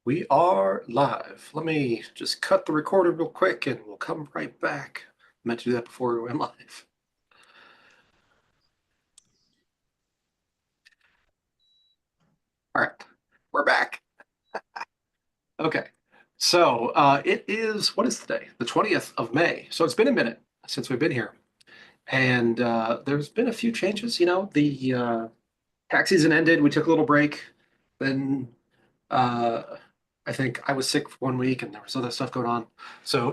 We are live. Let me just cut the recorder real quick and we'll come right back. I meant to do that before we went live. All right, we're back. Okay, so it is, what is today? The 20th of May. So it's been a minute since we've been here. And there's been a few changes. The tax season ended. We took a little break. Then uh, I think I was sick for 1 week and there was other stuff going on. So,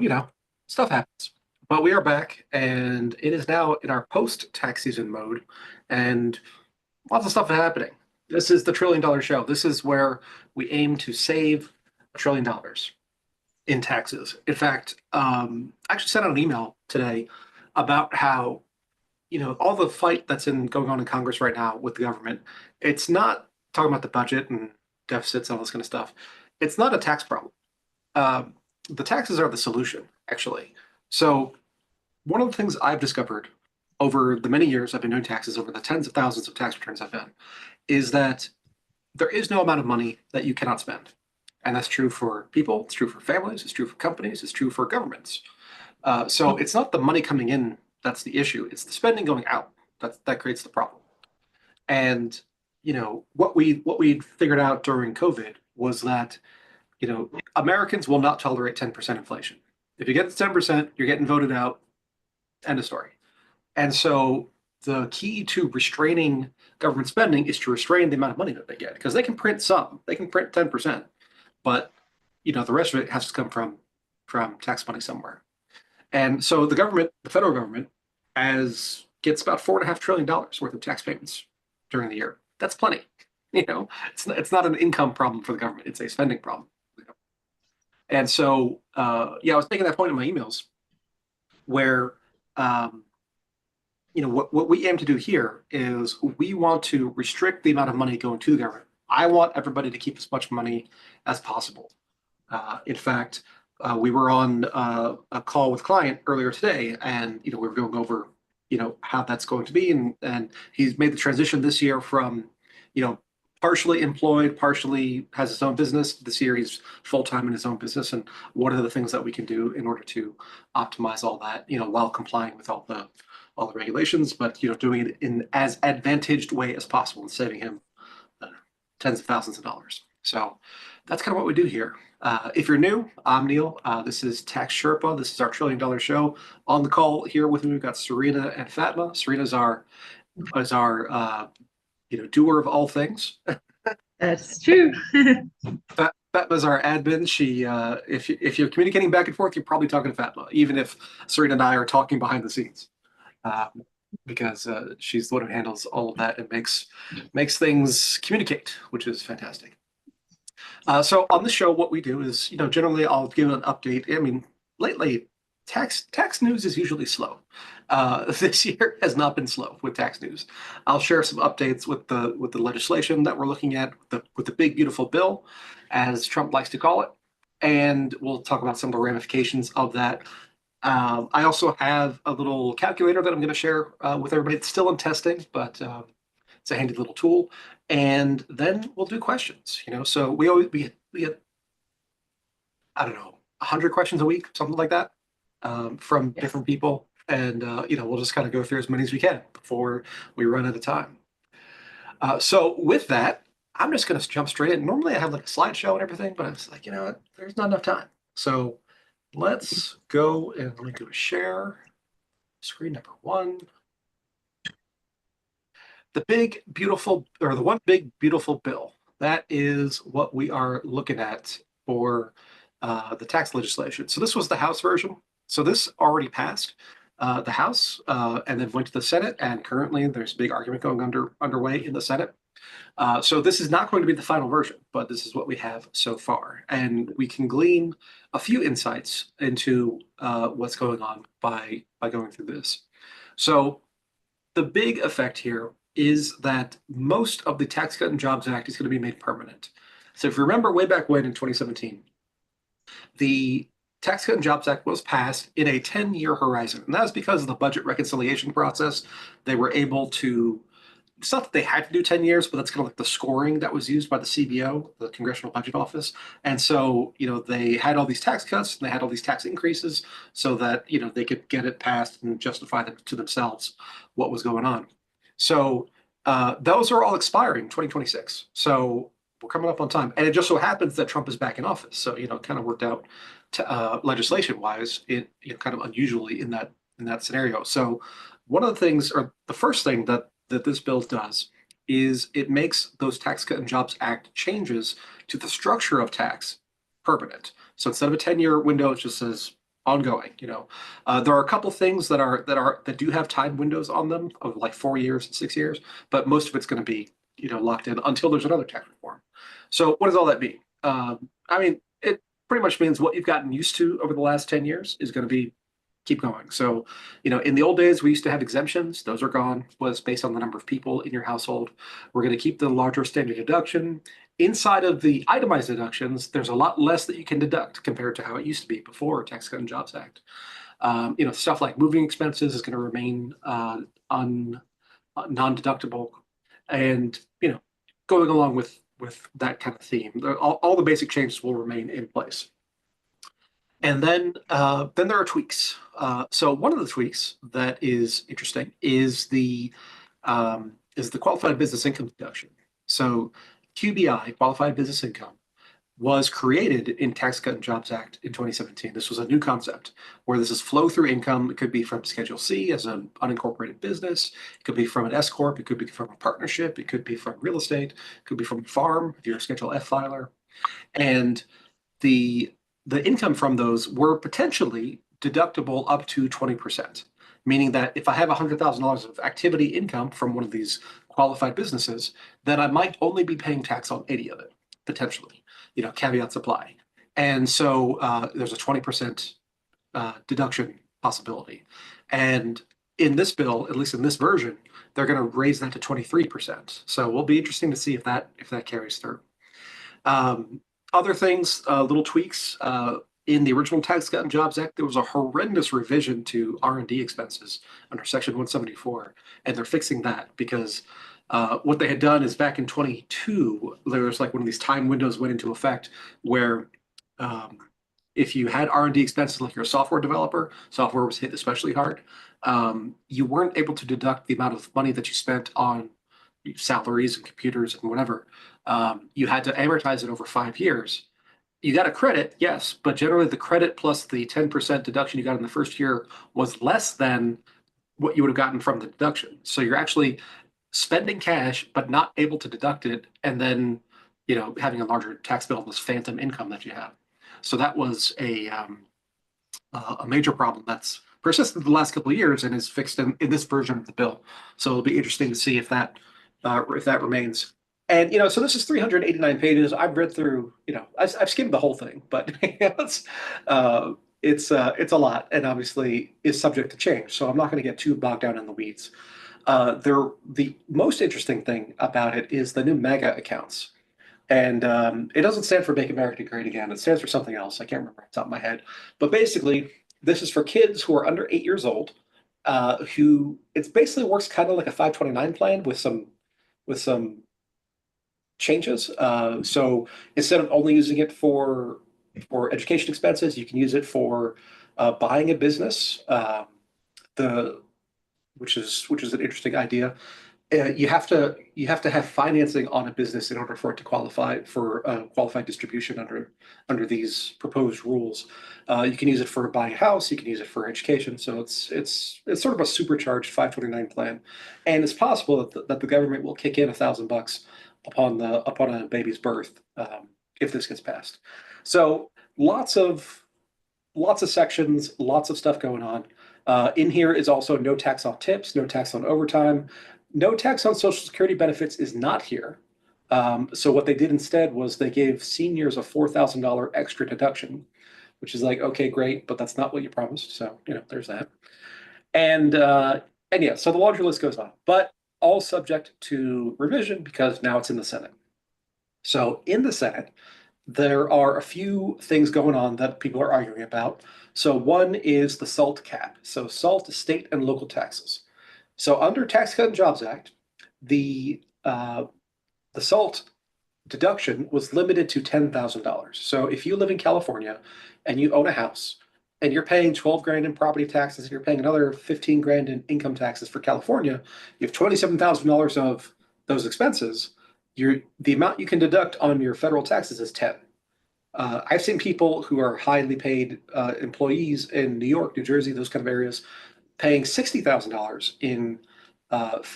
stuff happens. But we are back and it is now in our post-tax season mode and lots of stuff is happening. This is the $1 trillion show. This is where we aim to save $1 trillion in taxes. In fact, I actually sent out an email today about how, all the fight that's going on in Congress right now with the government, it's not talking about the budget and deficits and all this kind of stuff. It's not a tax problem. Um, the taxes are the solution, actually. So one of the things I've discovered over the many years I've been doing taxes, over the tens of thousands of tax returns I've done, is that there is no amount of money that you cannot spend. And that's true for people, it's true for families, it's true for companies, it's true for governments. So it's not the money coming in that's the issue, it's the spending going out that creates the problem. And what we figured out during COVID was that Americans will not tolerate 10% inflation. If you get to 10%, you're getting voted out. End of story. And so the key to restraining government spending is to restrain the amount of money that they get because they can print some, they can print 10%, but the rest of it has to come from tax money somewhere. And so the government, the federal government, as gets about $4.5 trillion worth of tax payments during the year. That's plenty. It's not an income problem for the government; it's a spending problem. And so, I was making that point in my emails where, um, what we aim to do here is we want to restrict the amount of money going to the government. I want everybody to keep as much money as possible. In fact, we were on a call with a client earlier today, and we were going over how that's going to be, and he's made the transition this year from partially employed, partially has his own business. This year he's full time in his own business, and what are the things that we can do in order to optimize all that, while complying with all the regulations, but doing it in as advantaged way as possible and saving him uh, tens of thousands of dollars. So that's kind of what we do here. If you're new, I'm Neil. This is Tax Sherpa. This is our $1 trillion show. On the call here with me, we've got Serena and Fatma. Serena's our doer of all things. That's true. Fatma's our admin. She, if you're communicating back and forth, you're probably talking to Fatma, even if Serena and I are talking behind the scenes, because she's the one who handles all of that and makes things communicate, which is fantastic. So on the show, what we do is, generally I'll give an update. I mean, lately, tax news is usually slow. This year has not been slow with tax news. I'll share some updates with the legislation that we're looking at, with the big beautiful bill, as Trump likes to call it, and we'll talk about some of the ramifications of that. I also have a little calculator that I'm going to share with everybody. It's still in testing, but it's a handy little tool. And then we'll do questions. So we get, I don't know, 100 questions a week, something like that, from Yes. different people. And we'll just kind of go through as many as we can before we run out of time. So with that, I'm just going to jump straight in. Normally I have like a slideshow and everything, but I was like, there's not enough time. So let's go and let me do a share. Screen number one. The big, beautiful, or the one big, beautiful bill. That is what we are looking at for the tax legislation. So this was the House version. So this already passed the House and then went to the Senate. And currently there's a big argument going underway in the Senate. So this is not going to be the final version, but this is what we have so far. And we can glean a few insights into what's going on by going through this. So the big effect here is that most of the Tax Cut and Jobs Act is going to be made permanent. So if you remember way back when in 2017, the Tax Cut and Jobs Act was passed in a 10-year horizon. And that was because of the budget reconciliation process. They were able to it's not that they had to do 10 years, but that's kind of like the scoring that was used by the CBO, the Congressional Budget Office. And so, they had all these tax cuts and they had all these tax increases so that, they could get it passed and justify them to themselves what was going on. So those are all expiring 2026. So we're coming up on time. And it just so happens that Trump is back in office. So, it kind of worked out legislation wise, kind of unusually in that scenario. So one of the things, or the first thing that this bill does is it makes those Tax Cut and Jobs Act changes to the structure of tax permanent. So instead of a 10-year window, it just says ongoing. There are a couple things that do have time windows on them of like 4 years and 6 years, but most of it's going to be locked in until there's another tax reform. So what does all that mean? I mean, it pretty much means what you've gotten used to over the last 10 years is going to be keep going. So, in the old days, we used to have exemptions. Those are gone. Was based on the number of people in your household. We're going to keep the larger standard deduction. Inside of the itemized deductions, there's a lot less that you can deduct compared to how it used to be before Tax Cut and Jobs Act. Stuff like moving expenses is going to remain non-deductible, and going along with that kind of theme, all the basic changes will remain in place. And then there are tweaks. So one of the tweaks that is interesting is the qualified business income deduction. So QBI, qualified business income, was created in Tax Cut and Jobs Act in 2017. This was a new concept where this is flow through income. It could be from Schedule C as an unincorporated business. It could be from an S corp. It could be from a partnership. It could be from real estate. It could be from a farm if you're a Schedule F filer. And the income from those were potentially deductible up to 20%, meaning that if I have $100,000 of activity income from one of these qualified businesses, then I might only be paying tax on 80 of it, potentially, caveats apply. And so there's a 20% deduction possibility. And in this bill, at least in this version, they're going to raise that to 23%. So it will be interesting to see if that carries through. Other things, little tweaks. In the original Tax Cut and Jobs Act, there was a horrendous revision to R&D expenses under Section 174, and they're fixing that because what they had done is back in 22, there was like one of these time windows went into effect where if you had R&D expenses like you're a software developer, software was hit especially hard, you weren't able to deduct the amount of money that you spent on salaries and computers and whatever. You had to amortize it over 5 years. You got a credit, yes, but generally the credit plus the 10% deduction you got in the first year was less than what you would have gotten from the deduction. So you're actually spending cash, but not able to deduct it, and then having a larger tax bill, this phantom income that you have. So that was a major problem that's persisted the last couple of years and is fixed in this version of the bill. So it'll be interesting to see if that remains. And so this is 389 pages. I've read through, I've skimmed the whole thing, but it's a lot, and obviously is subject to change. So I'm not going to get too bogged down in the weeds. The most interesting thing about it is the new MAGA accounts, and it doesn't stand for Make America Great Again. It stands for something else. I can't remember off the top of my head. But basically, this is for kids who are under 8 years old, who it basically works kind of like a 529 plan with some changes. So instead of only using it for education expenses, you can use it for buying a business, which is an interesting idea. You have to have financing on a business in order for it to qualify for qualified distribution under these proposed rules. You can use it for buying a house. You can use it for education. So it's sort of a supercharged 529 plan, and it's possible that the government will kick in $1,000 upon a baby's birth if this gets passed. So lots of sections, lots of stuff going on. In here is also no tax on tips, no tax on overtime, no tax on Social Security benefits is not here. So what they did instead was they gave seniors a $4,000 extra deduction, which is like, okay, great, but that's not what you promised. So there's that. And yeah, so the laundry list goes on, but all subject to revision because now it's in the Senate. So in the Senate, there are a few things going on that people are arguing about. So one is the SALT cap. So SALT is state and local taxes. So under Tax Cut and Jobs Act, the SALT deduction was limited to $10,000. So if you live in California and you own a house and you're paying 12 grand in property taxes and you're paying another 15 grand in income taxes for California, you have $27,000 of those expenses. The amount you can deduct on your federal taxes is 10. I've seen people who are highly paid employees in New York, New Jersey, those kind of areas, paying $60,000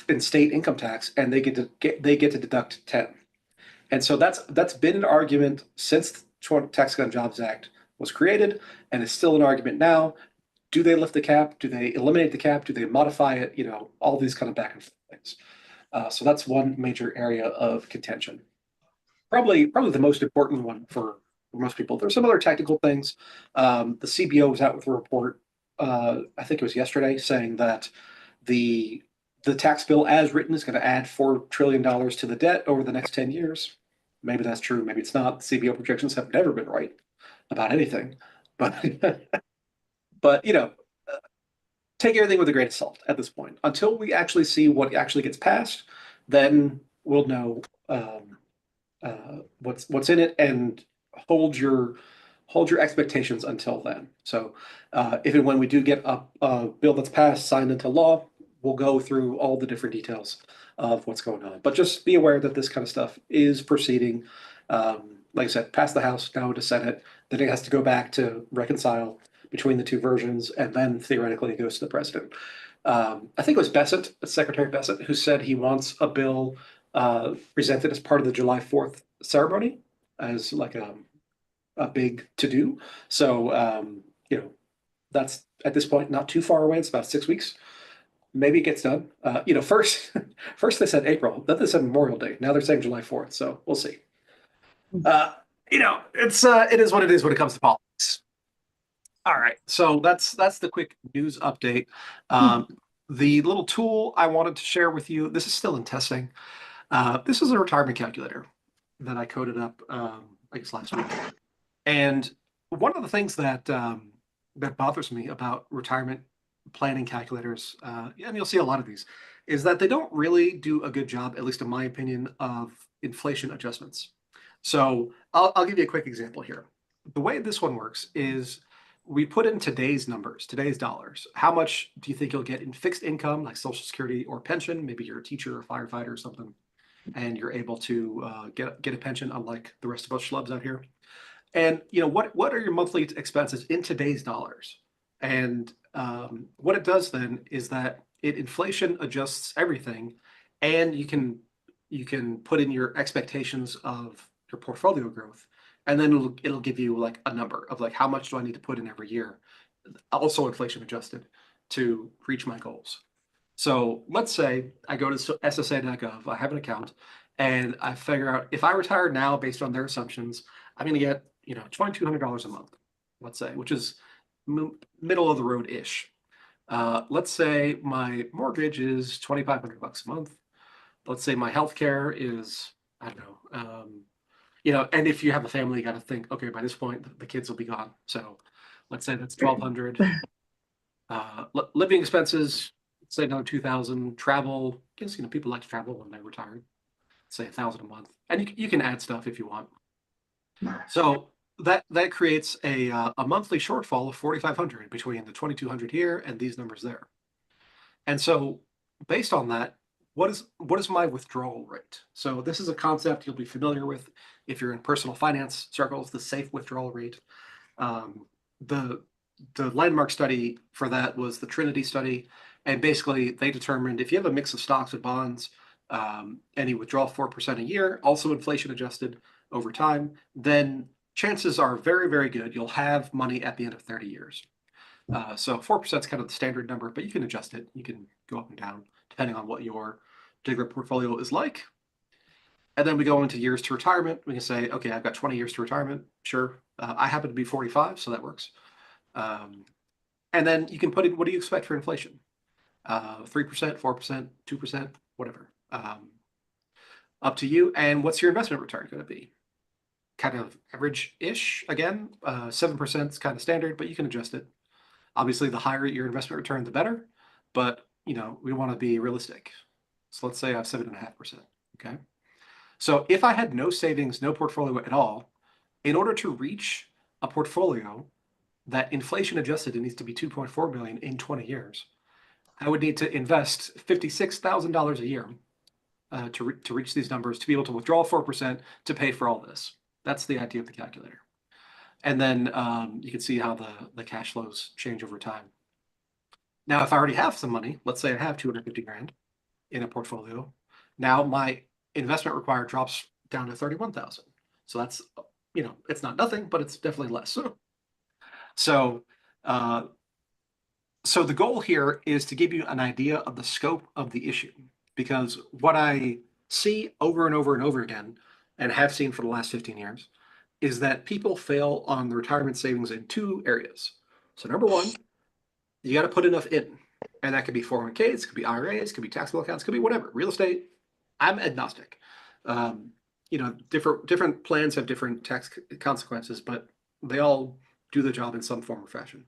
in state income tax, and they get to deduct 10. And so that's been an argument since the Tax Cut and Jobs Act was created, and it's still an argument now. Do they lift the cap? Do they eliminate the cap? Do they modify it? You know, all these kind of back and forth things. So that's one major area of contention. Probably the most important one for most people. There's some other technical things. The CBO was out with a report, I think it was yesterday, saying that the tax bill as written is going to add $4 trillion to the debt over the next 10 years. Maybe that's true. Maybe it's not. CBO projections have never been right about anything. But, but you know, take everything with a grain of salt at this point. Until we actually see what actually gets passed, then we'll know what's in it, and hold your expectations until then. So if and when we do get a bill that's passed, signed into law, we'll go through all the different details of what's going on. But just be aware that this kind of stuff is proceeding. Like I said, past the House, now to Senate, then it has to go back to reconcile between the two versions, and then theoretically it goes to the president. I think it was Bessent, Secretary Bessent, who said he wants a bill presented as part of the July 4th ceremony as like a big to-do. So, you know, that's at this point not too far away. It's about 6 weeks. Maybe it gets done. You know, first they said April, then they said Memorial Day. Now they're saying July 4th. So we'll see. You know, it is what it is when it comes to politics. All right, so that's the quick news update. The little tool I wanted to share with you, this is still in testing. This is a retirement calculator that I coded up, I guess last week. And one of the things that bothers me about retirement planning calculators, and you'll see a lot of these, is that they don't really do a good job, at least in my opinion, of inflation adjustments. So I'll give you a quick example here. The way this one works is we put in today's numbers, today's dollars. How much do you think you'll get in fixed income, like Social Security or pension? Maybe you're a teacher or firefighter or something, and you're able to get a pension, unlike the rest of us schlubs out here. And you know, what are your monthly expenses in today's dollars? And what it does then is that it inflation adjusts everything, and you can put in your expectations of your portfolio growth, and then it'll give you like a number of like how much do I need to put in every year, also inflation adjusted, to reach my goals. So let's say I go to SSA.gov, I have an account, and I figure out if I retire now based on their assumptions, I'm going to get, you know, $2,200 a month, let's say, which is middle of the road ish. Let's say my mortgage is $2,500 a month. Let's say my healthcare is, I don't know, you know, and if you have a family, you got to think, okay, by this point the kids will be gone. So let's say that's 1,200. Living expenses, let's say another 2,000. Travel, because you know people like to travel when they're retired. Say 1,000 a month, and you can add stuff if you want. So that creates a monthly shortfall of 4,500 between the 2,200 here and these numbers there. And so based on that, what is my withdrawal rate? So this is a concept you'll be familiar with if you're in personal finance circles, the safe withdrawal rate. The landmark study for that was the Trinity study. And basically they determined if you have a mix of stocks and bonds, and you withdraw 4% a year, also inflation adjusted over time, then chances are very, very good you'll have money at the end of 30 years. So 4% is kind of the standard number, but you can adjust it. You can go up and down depending on what your particular portfolio is like. And then we go into years to retirement. We can say, okay, I've got 20 years to retirement. Sure. I happen to be 45, so that works. And then you can put in, what do you expect for inflation? 3%, 4%, 2%, whatever. Up to you. And what's your investment return going to be? Kind of average-ish. Again, 7% is kind of standard, but you can adjust it. Obviously, the higher your investment return, the better. But you know, we want to be realistic. So let's say I have 7.5%. Okay. So if I had no savings, no portfolio at all, in order to reach a portfolio that inflation adjusted, it needs to be 2.4 billion in 20 years. I would need to invest $56,000 a year to reach these numbers, to be able to withdraw 4% to pay for all this. That's the idea of the calculator. And then you can see how the cash flows change over time. Now, if I already have some money, let's say I have 250 grand in a portfolio, now my investment required drops down to 31,000. So that's, it's not nothing, but it's definitely less. So, uh, so the goal here is to give you an idea of the scope of the issue, because what I see over and over and over again, and have seen for the last 15 years, is that people fail on the retirement savings in two areas. So number one, you got to put enough in, and that could be 401ks, it could be IRAs, it could be taxable accounts, it could be whatever, real estate. I'm agnostic. Different plans have different tax consequences, but they all do the job in some form or fashion.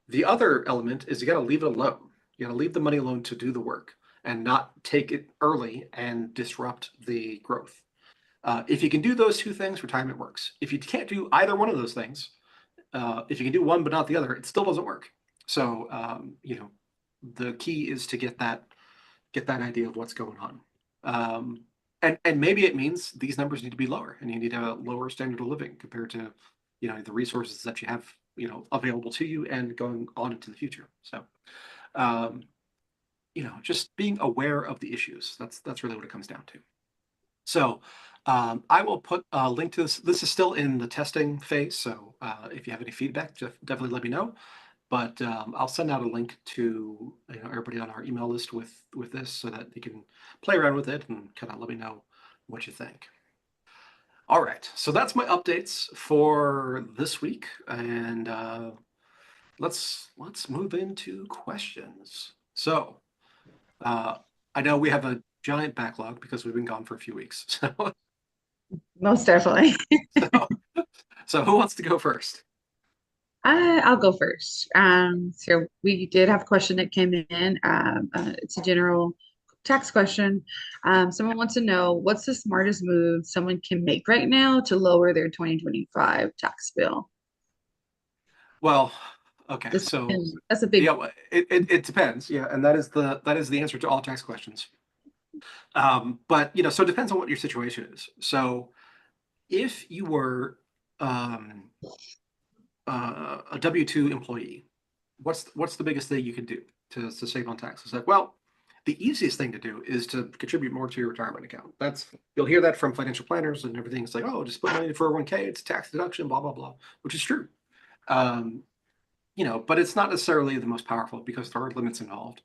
The other element is you got to leave it alone. You got to leave the money alone to do the work and not take it early and disrupt the growth. If you can do those two things, retirement works. If you can't do either one of those things, if you can do one but not the other, it still doesn't work. So the key is to get that idea of what's going on. And maybe it means these numbers need to be lower, and you need a lower standard of living compared to the resources that you have available to you and going on into the future. So just being aware of the issues, that's really what it comes down to. So I will put a link to this. This is still in the testing phase, so if you have any feedback, definitely let me know. But I'll send out a link to everybody on our email list with this, so that you can play around with it and kind of let me know what you think. All right, so that's my updates for this week, and let's move into questions. So I know we have a giant backlog because we've been gone for a few weeks. Most definitely. So who wants to go first? I'll go first. So we did have a question that came in. It's a general tax question. Someone wants to know, what's the smartest move someone can make right now to lower their 2025 tax bill? Well, okay, so That's a big yeah, it depends. Yeah, and that is the answer to all tax questions. But so it depends on what your situation is. So if you were a W-2 employee, what's the biggest thing you can do to save on taxes? Like, well, the easiest thing to do is to contribute more to your retirement account. You'll hear that from financial planners and everything. It's like, oh, just put money in 401k, it's tax deduction, blah blah blah, which is true. But it's not necessarily the most powerful because there are limits involved.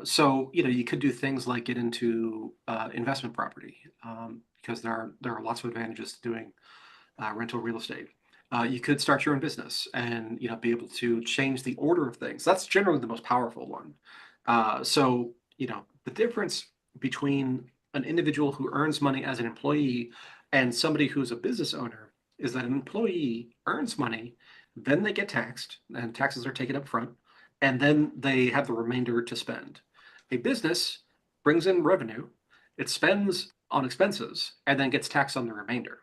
So you could do things like get into investment property, because there are lots of advantages to doing rental real estate. You could start your own business and be able to change the order of things. That's generally the most powerful one. So the difference between an individual who earns money as an employee and somebody who's a business owner is that an employee earns money, then they get taxed, and taxes are taken up front, and then they have the remainder to spend. A business brings in revenue, it spends on expenses, and then gets taxed on the remainder.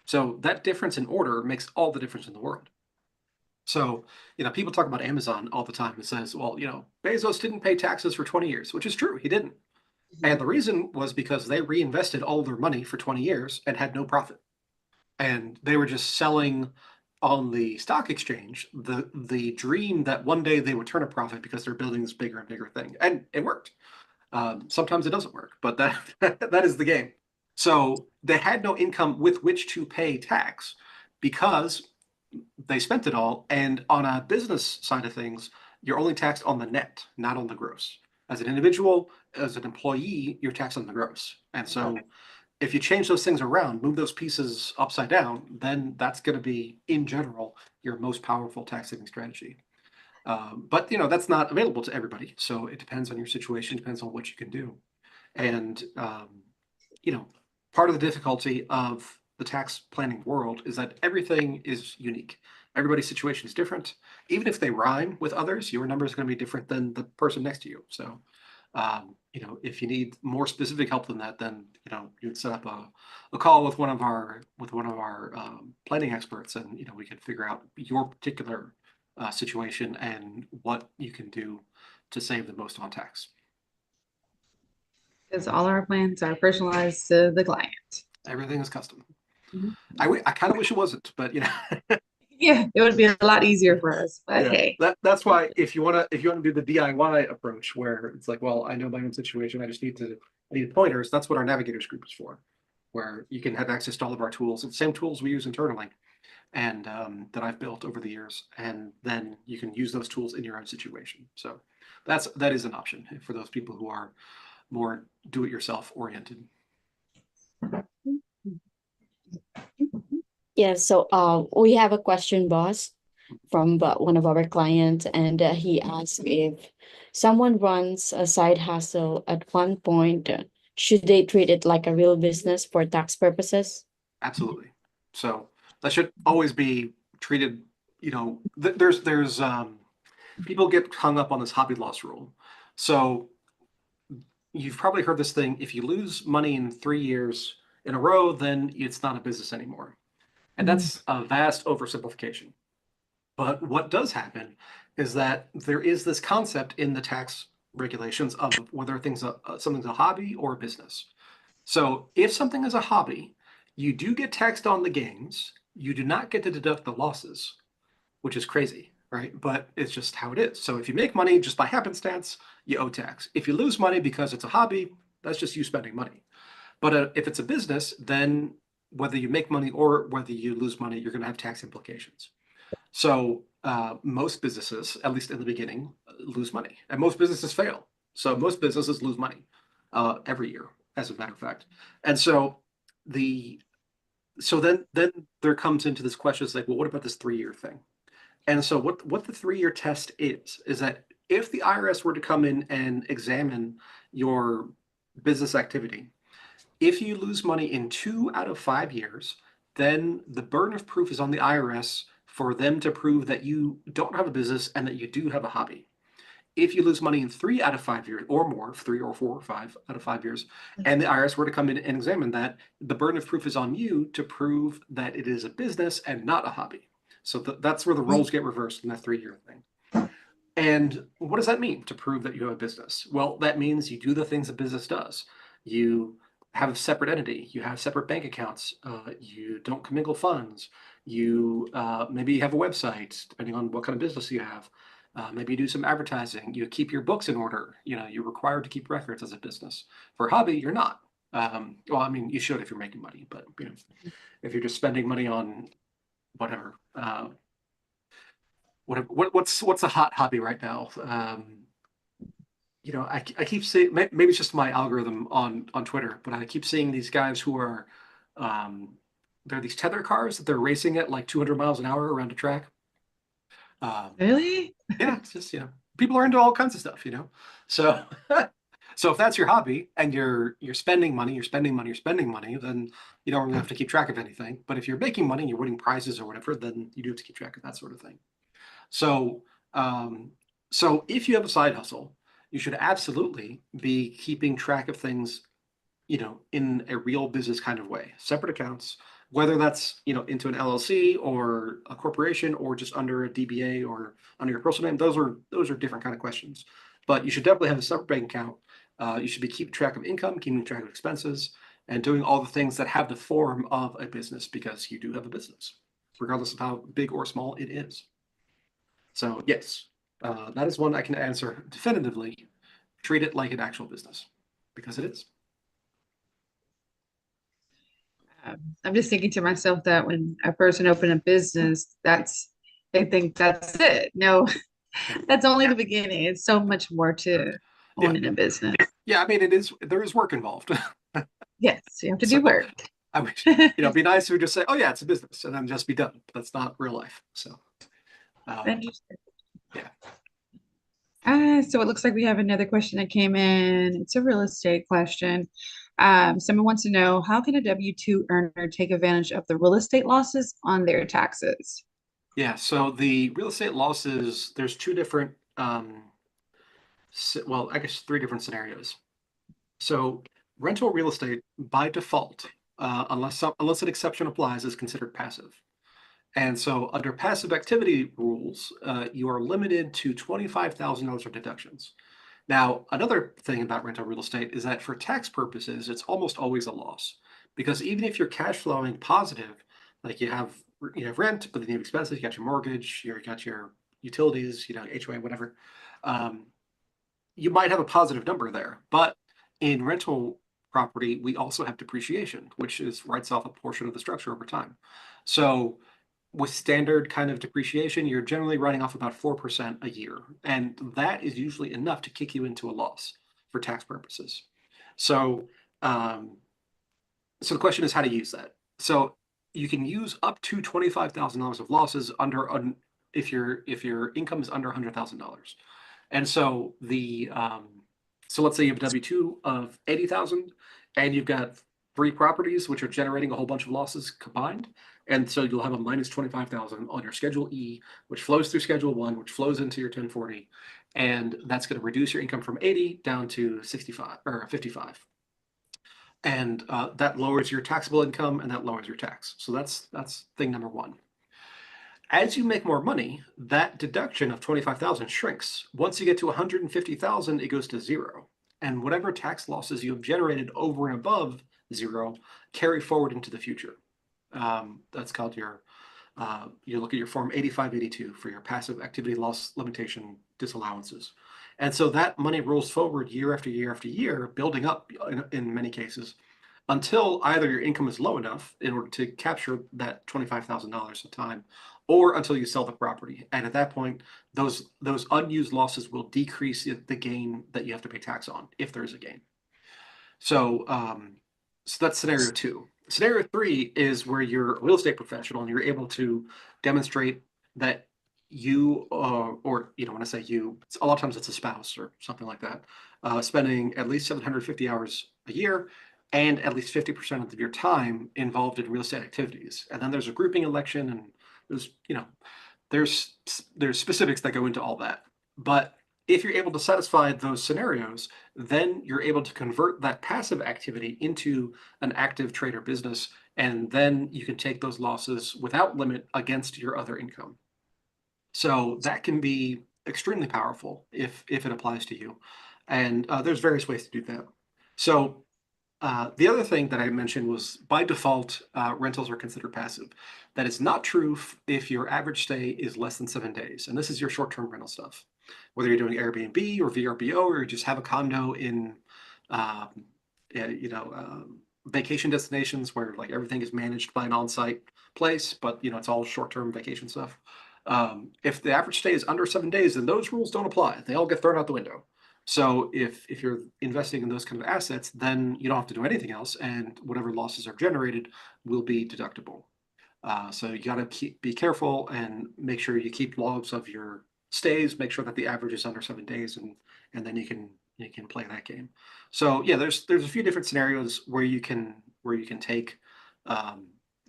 So that difference in order makes all the difference in the world. So, people talk about Amazon all the time and says, well, Bezos didn't pay taxes for 20 years, which is true. He didn't. And the reason was because they reinvested all their money for 20 years and had no profit. And they were just selling on the stock exchange the dream that one day they would turn a profit because they're building this bigger and bigger thing. And it worked. Sometimes it doesn't work, but that is the game. So they had no income with which to pay tax because they spent it all. And on a business side of things, you're only taxed on the net, not on the gross. As an individual, as an employee, you're taxed on the gross. And so if you change those things around, move those pieces upside down, then that's going to be, in general, your most powerful tax saving strategy. But that's not available to everybody. So it depends on your situation, depends on what you can do. And part of the difficulty of the tax planning world is that everything is unique. Everybody's situation is different. Even if they rhyme with others, your number is going to be different than the person next to you. So If you need more specific help than that, then you would set up a call with one of our planning experts, and we can figure out your particular situation and what you can do to save the most on tax. Because all our plans are personalized to the client. Everything is custom. Mhm. I kind of wish it wasn't, but Yeah, it would be a lot easier for us, but yeah, hey. that's why if you want to do the DIY approach, where it's like, well, I know my own situation, I just need pointers. That's what our navigators group is for, where you can have access to all of our tools, the same tools we use internally, and that I've built over the years, and then you can use those tools in your own situation. So that is an option for those people who are more do-it-yourself oriented. Yeah, so we have a question, boss, from one of our clients, and he asked if someone runs a side hustle at one point, should they treat it like a real business for tax purposes? Absolutely. So that should always be treated, there's people get hung up on this hobby loss rule. So you've probably heard this thing, if you lose money in 3 years in a row, then it's not a business anymore. And that's a vast oversimplification. But what does happen is that there is this concept in the tax regulations of whether something's a hobby or a business. So if something is a hobby, you do get taxed on the gains. You do not get to deduct the losses, which is crazy, right? But it's just how it is. So if you make money just by happenstance, you owe tax. If you lose money because it's a hobby, that's just you spending money. But if it's a business, then whether you make money or whether you lose money, you're going to have tax implications. So most businesses, at least in the beginning, lose money, and most businesses fail. So most businesses lose money every year, as a matter of fact. And so then there comes into this question, it's like, well, what about this 3-year thing? And so what the 3-year test is that if the IRS were to come in and examine your business activity, if you lose money in 2 out of 5 years, then the burden of proof is on the IRS for them to prove that you don't have a business and that you do have a hobby. If you lose money in 3 out of 5 years or more, 3 or 4 or 5 out of 5 years, and the IRS were to come in and examine that, the burden of proof is on you to prove that it is a business and not a hobby. So that's where the roles get reversed in that 3-year thing. And what does that mean to prove that you have a business? Well, that means you do the things a business does. You have a separate entity. You have separate bank accounts. You don't commingle funds. You maybe have a website, depending on what kind of business you have. Maybe you do some advertising. You keep your books in order. You're required to keep records as a business. For a hobby, you're not. Well, I mean, you should if you're making money, but if you're just spending money on whatever, what's a hot hobby right now? I keep seeing, maybe it's just my algorithm on Twitter, but I keep seeing these guys who are, they're these tether cars that they're racing at like 200 miles an hour around a track. Really? Yeah, it's just, people are into all kinds of stuff, So, so if that's your hobby and you're spending money, then you don't really have to keep track of anything. But if you're making money and you're winning prizes or whatever, then you do have to keep track of that sort of thing. So, so if you have a side hustle, you should absolutely be keeping track of things, in a real business kind of way, separate accounts, whether that's, into an LLC or a corporation or just under a DBA or under your personal name. Those are different kind of questions, but you should definitely have a separate bank account. You should be keeping track of income, keeping track of expenses, and doing all the things that have the form of a business, because you do have a business, regardless of how big or small it is. So yes, that is one I can answer definitively. Treat it like an actual business, because it is. I'm just thinking to myself that when a person open a business, they think that's it. No, that's only the beginning. It's so much more to Yeah. owning a business. Yeah, I mean, there is work involved. Yes, you have to So, do work. I wish, it'd be nice if we just say, oh yeah, it's a business, and then just be done. But that's not real life. So, Interesting. yeah. So it looks like we have another question that came in. It's a real estate question. Someone wants to know, how can a W-2 earner take advantage of the real estate losses on their taxes? Yeah, so the real estate losses, there's two different well, I guess three different scenarios. So rental real estate by default, unless an exception applies, is considered passive. And so under passive activity rules, you are limited to $25,000 of deductions. Now, another thing about rental real estate is that for tax purposes, it's almost always a loss because even if you're cash flowing positive, like you have rent, but then you have expenses, you got your mortgage, you got your utilities, HOA, whatever. Um, you might have a positive number there, but in rental property, we also have depreciation, which writes off a portion of the structure over time. So with standard kind of depreciation, you're generally writing off about 4% a year. And that is usually enough to kick you into a loss for tax purposes. So, so the question is how to use that. So you can use up to $25,000 of losses if your income is under $100,000. And so so let's say you have a W-2 of 80,000 and you've got 3 properties which are generating a whole bunch of losses combined. And so you'll have a minus 25,000 on your Schedule E, which flows through Schedule 1, which flows into your 1040. And that's going to reduce your income from 80 down to 65 or 55. And that lowers your taxable income and that lowers your tax. So that's thing number one. As you make more money, that deduction of 25,000 shrinks. Once you get to 150,000, it goes to zero. And whatever tax losses you have generated over and above zero carry forward into the future. That's called you look at your form 8582 for your passive activity loss limitation disallowances. And so that money rolls forward year after year after year, building up in many cases until either your income is low enough in order to capture that $25,000 a time, or until you sell the property. And at that point, those unused losses will decrease the gain that you have to pay tax on, if there is a gain. So, so that's scenario 2. Scenario 3 is where you're a real estate professional and you're able to demonstrate that you, or when I say you, a lot of times it's a spouse or something like that, spending at least 750 hours a year and at least 50% of your time involved in real estate activities. And then there's a grouping election, and there's specifics that go into all that. But if you're able to satisfy those scenarios, then you're able to convert that passive activity into an active trader business, and then you can take those losses without limit against your other income. So that can be extremely powerful if it applies to you. And there's various ways to do that. So the other thing that I mentioned was by default, rentals are considered passive. That is not true if your average stay is less than 7 days. And this is your short-term rental stuff. Whether you're doing Airbnb or VRBO, or you just have a condo in, vacation destinations where like everything is managed by an on-site place, but it's all short-term vacation stuff. If the average stay is under 7 days, then those rules don't apply. They all get thrown out the window. So if you're investing in those kind of assets, then you don't have to do anything else, and whatever losses are generated will be deductible. So you got to be careful and make sure you keep logs of your stays. Make sure that the average is under 7 days, and then you can play that game. So yeah, there's a few different scenarios where you can take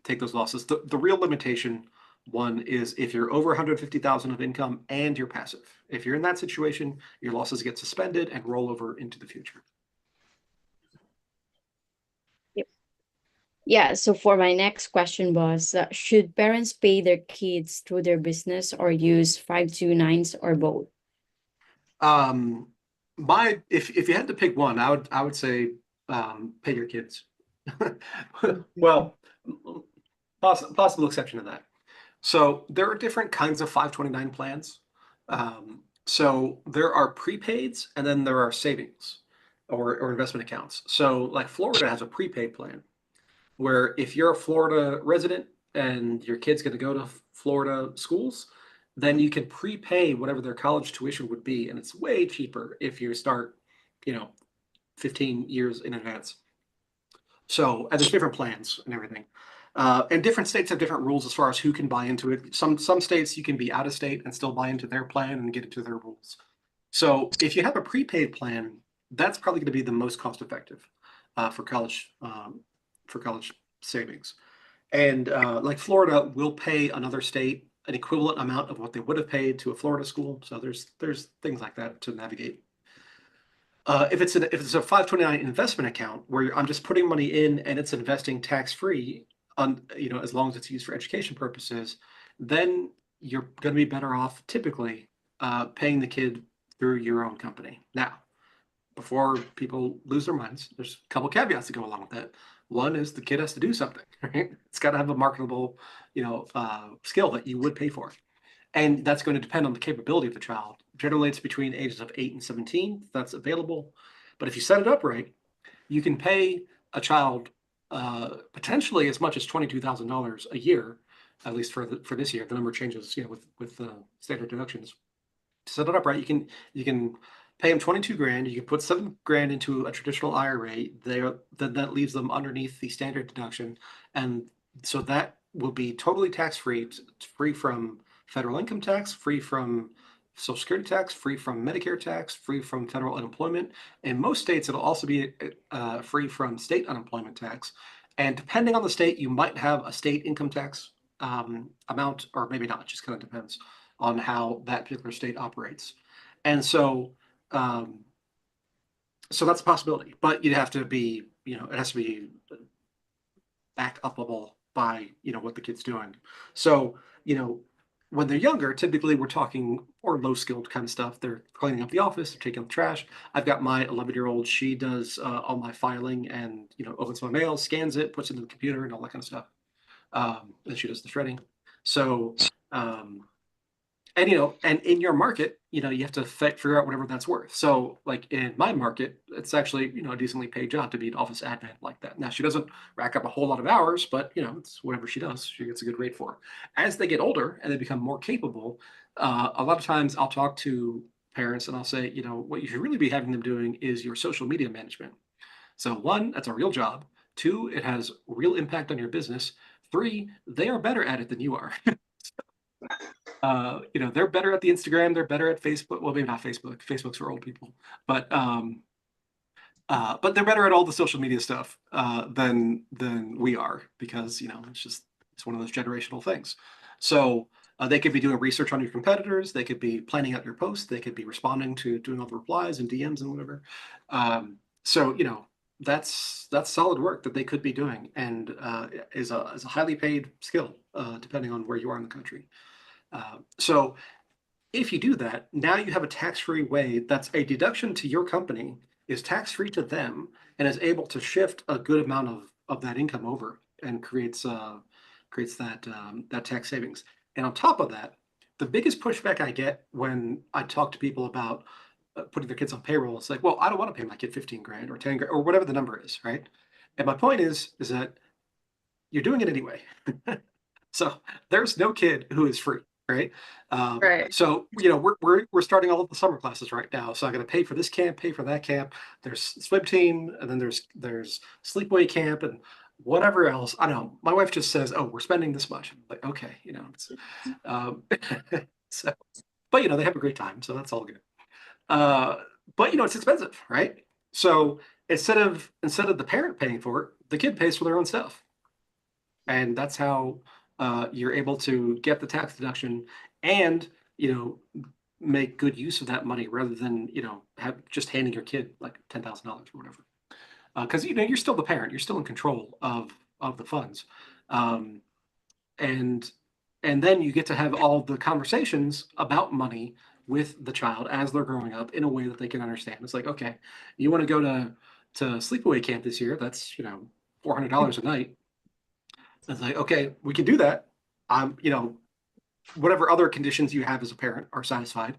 those losses. The real limitation one is if you're over 150,000 of income and you're passive. If you're in that situation, your losses get suspended and roll over into the future. Yep. Yeah, so for my next question was, should parents pay their kids through their business or use 529s or both? If you had to pick one, I would say pay your kids. Well, possible exception to that. So there are different kinds of 529 plans. So there are prepaids and then there are savings or investment accounts. So like Florida has a prepaid plan where if you're a Florida resident and your kid's going to go to Florida schools, then you can prepay whatever their college tuition would be. And it's way cheaper if you start, 15 years in advance. So, and there's different plans and everything. And different states have different rules as far as who can buy into it. Some states you can be out of state and still buy into their plan and get into their rules. So if you have a prepaid plan, that's probably going to be the most cost effective for college savings. And like Florida will pay another state an equivalent amount of what they would have paid to a Florida school. So there's things like that to navigate. If it's a 529 investment account where I'm just putting money in and it's investing tax-free on, as long as it's used for education purposes, then you're going to be better off typically paying the kid through your own company. Now, before people lose their minds, there's a couple caveats to go along with that. One is the kid has to do something, right? It's got to have a marketable, skill that you would pay for. And that's going to depend on the capability of the child. Generally, it's between ages of 8 and 17 that's available. But if you set it up right, you can pay a child potentially as much as $22,000 a year, at least for this year. The number changes, with standard deductions. To set it up right, you can pay them 22 grand. You can put 7 grand into a traditional IRA. Then that leaves them underneath the standard deduction, and so that will be totally tax free, free from federal income tax, free from Social Security tax, free from Medicare tax, free from federal unemployment. In most states, it'll also be free from state unemployment tax. And depending on the state, you might have a state income tax amount, or maybe not. It just kind of depends on how that particular state operates. And um, so that's a possibility, but you'd have to be, it has to be backed upable by, what the kid's doing. So, when they're younger, typically we're talking more low skilled kind of stuff. They're cleaning up the office, they're taking out the trash. I've got my 11-year-old, she does all my filing and, opens my mail, scans it, puts it in the computer and all that kind of stuff. And she does the shredding. So, and in your market, you have to figure out whatever that's worth. So like in my market, it's actually, a decently paid job to be an office admin like that. Now she doesn't rack up a whole lot of hours, but it's whatever she does, she gets a good rate for. As they get older and they become more capable, a lot of times I'll talk to parents and I'll say, what you should really be having them doing is your social media management. So one, that's a real job. Two, it has real impact on your business. Three, they are better at it than you are. They're better at the Instagram, they're better at Facebook. Well, maybe not Facebook. Facebook's for old people, but they're better at all the social media stuff than we are, because it's one of those generational things. So they could be doing research on your competitors, they could be planning out your posts, they could be responding to doing all the replies and DMs and whatever. So that's solid work that they could be doing, and is a highly paid skill depending on where you are in the country. So if you do that, now you have a tax-free way that's a deduction to your company, is tax-free to them, and is able to shift a good amount of that income over, and creates that tax savings. And on top of that, the biggest pushback I get when I talk to people about putting their kids on payroll, it's like, well, I don't want to pay my kid 15 grand or 10 grand or whatever the number is, right? And my point is that you're doing it anyway. So there's no kid who is free. Right. Right. So, we're starting all of the summer classes right now. So I got to pay for this camp, pay for that camp. There's swim team, and then there's sleepaway camp and whatever else. I don't know. My wife just says, "Oh, we're spending this much." I'm like, okay, it's, so, but they have a great time, so that's all good. But it's expensive, right? So instead of the parent paying for it, the kid pays for their own stuff, and that's how you're able to get the tax deduction and make good use of that money, rather than have just handing your kid like $10,000 or whatever, because you're still the parent, you're still in control of the funds, and then you get to have all the conversations about money with the child as they're growing up in a way that they can understand. It's like, okay, you want to go to sleepaway camp this year, that's $400 a night. It's like, okay, we can do that. Whatever other conditions you have as a parent are satisfied,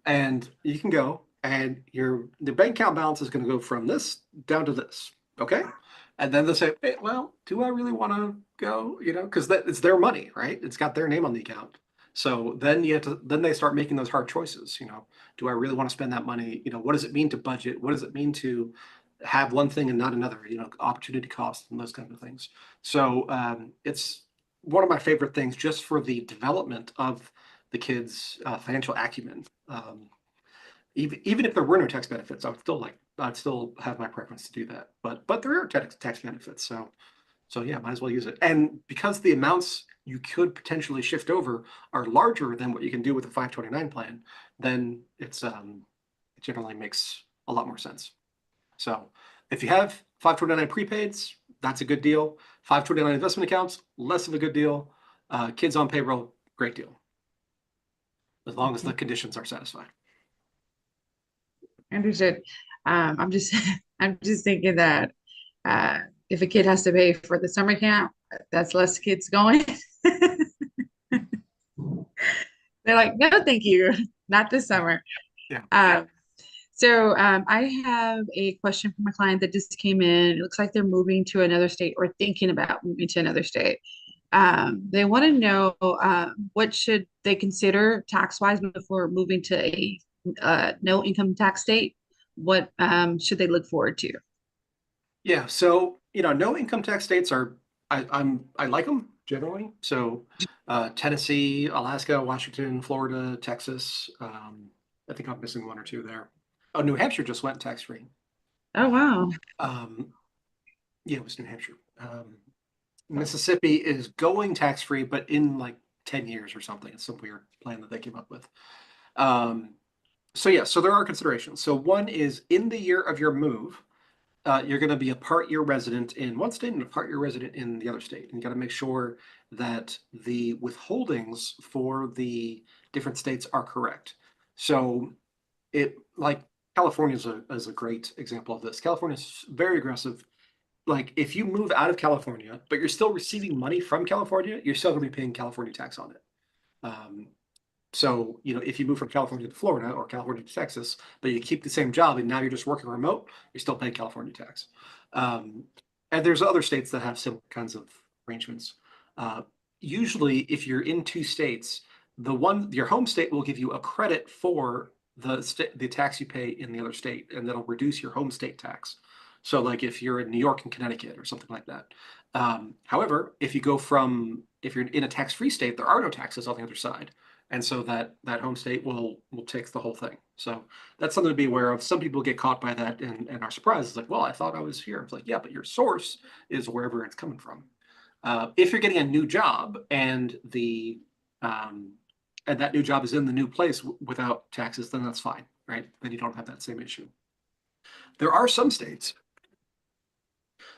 and you can go, and the bank account balance is going to go from this down to this. Okay. And then they say, hey, well, do I really want to go? Because it's their money, right? It's got their name on the account. So then then they start making those hard choices. Do I really want to spend that money? What does it mean to budget? What does it mean to have one thing and not another? Opportunity cost and those kinds of things. So it's one of my favorite things, just for the development of the kids' financial acumen. Even if there were no tax benefits, I'd still have my preference to do that. But there are tax benefits, so yeah, might as well use it. And because the amounts you could potentially shift over are larger than what you can do with a 529 plan, then it generally makes a lot more sense. So if you have 529 prepaids, that's a good deal. 529 investment accounts, less of a good deal. Kids on payroll, great deal. As long as the conditions are satisfied. Understood. I'm just I'm just thinking that if a kid has to pay for the summer camp, that's less kids going. They're like, no, thank you, not this summer. Yeah. I have a question from a client that just came in. It looks like they're moving to another state or thinking about moving to another state. They want to know what should they consider tax-wise before moving to a no income tax state? What should they look forward to? Yeah, so no income tax states are I like them generally. So Tennessee, Alaska, Washington, Florida, Texas. I think I'm missing one or two there. Oh, New Hampshire just went tax free. Oh, wow. Yeah, it was New Hampshire. Mississippi is going tax free, but in like 10 years or something. It's some weird plan that they came up with. So yeah, so there are considerations. So one is in the year of your move, you're going to be a part year resident in one state and a part year resident in the other state. And you got to make sure that the withholdings for the different states are correct. So it like California is a great example of this. California is very aggressive. Like if you move out of California, but you're still receiving money from California, you're still going to be paying California tax on it. So, if you move from California to Florida or California to Texas, but you keep the same job and now you're just working remote, you're still paying California tax. And there's other states that have similar kinds of arrangements. Usually, if you're in two states, your home state will give you a credit for the tax you pay in the other state, and that'll reduce your home state tax. So, like if you're in New York and Connecticut or something like that. However, if you're in a tax-free state, there are no taxes on the other side. And so that home state will take the whole thing. So that's something to be aware of. Some people get caught by that and are surprised. It's like, well, I thought I was here. It's like, yeah, but your source is wherever it's coming from. If you're getting a new job and that new job is in the new place without taxes, then that's fine, right? Then you don't have that same issue. There are some states.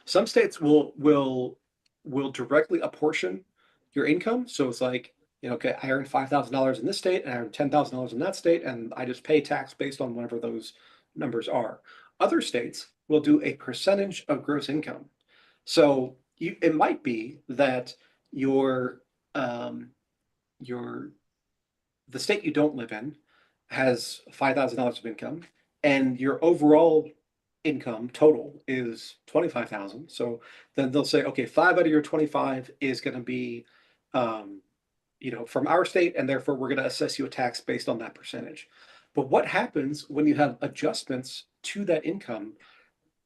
Some states will directly apportion your income. So it's like, okay, I earned $5,000 in this state and I earned $10,000 in that state, and I just pay tax based on whatever those numbers are. Other states will do a percentage of gross income. So it might be that the state you don't live in has $5,000 of income, and your overall income total is 25,000. So then they'll say, okay, 5 out of your 25 is going to be from our state, and therefore we're going to assess you a tax based on that percentage. But what happens when you have adjustments to that income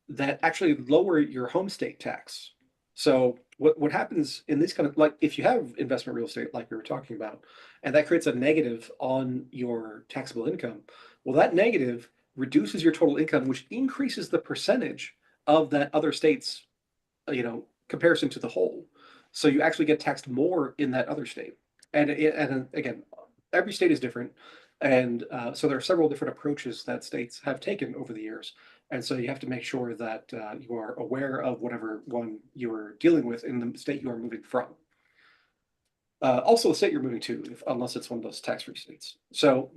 that actually lower your home state tax? So what happens in this kind of, like if you have investment real estate like we were talking about, and that creates a negative on your taxable income, well, that negative reduces your total income, which increases the percentage of that other state's comparison to the whole. So you actually get taxed more in that other state. And again, every state is different. And so there are several different approaches that states have taken over the years. And so you have to make sure that you are aware of whatever one you're dealing with in the state you are moving from. Also the state you're moving to, unless it's one of those tax-free states. So